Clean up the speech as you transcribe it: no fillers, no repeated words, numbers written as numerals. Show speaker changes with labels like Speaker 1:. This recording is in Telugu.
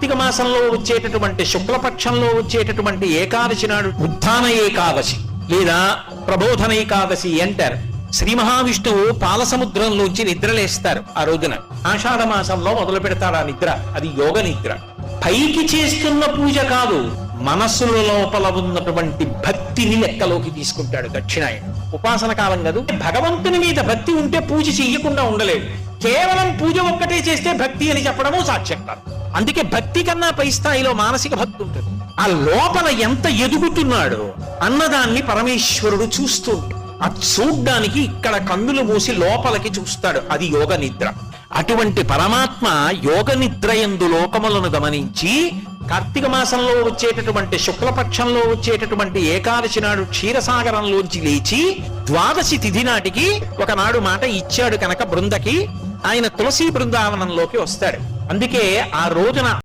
Speaker 1: కార్తీక మాసంలో వచ్చేటటువంటి శుక్లపక్షంలో వచ్చేటటువంటి ఏకాదశి నాడు ఉత్థాన ఏకాదశి లేదా ప్రబోధన ఏకాదశి అంటారు. శ్రీ మహావిష్ణువు పాలసముద్రంలోంచి నిద్రలేస్తారు. ఆ రోజున ఆషాఢ మాసంలో మొదలు పెడతాడు ఆ నిద్ర. అది యోగ నిద్ర. పైకి చేస్తున్న పూజ కాదు, మనస్సుల లోపల ఉన్నటువంటి భక్తిని లెక్కలోకి తీసుకుంటాడు దక్షిణాయనం. ఉపాసన కాలం కాదు. భగవంతుని మీద భక్తి ఉంటే పూజ చెయ్యకుండా ఉండలేదు. కేవలం పూజ ఒక్కటే చేస్తే భక్తి అని చెప్పడము సాక్ష్యం కాదు. అందుకే భక్తి కన్నా పై స్థాయిలో మానసిక భక్తి ఉంటుంది. ఆ లోపల ఎంత ఎదుగుతున్నాడో అన్నదాన్ని పరమేశ్వరుడు చూస్తూ ఆ చూడ్డానికి ఇక్కడ కన్నులు మూసి లోపలికి చూస్తాడు. అది యోగ నిద్ర. అటువంటి పరమాత్మ యోగ నిద్ర యందు లోకములను గమనించి కార్తీక మాసంలో వచ్చేటటువంటి శుక్లపక్షంలో వచ్చేటటువంటి ఏకాదశి నాడు క్షీరసాగరంలోంచి లేచి ద్వాదశి తిథి నాటికి ఒకనాడు మాట ఇచ్చాడు కనుక బృందకి ఆయన తులసి బృందావనంలోకి వస్తాడు. అందుకే ఆ రోజున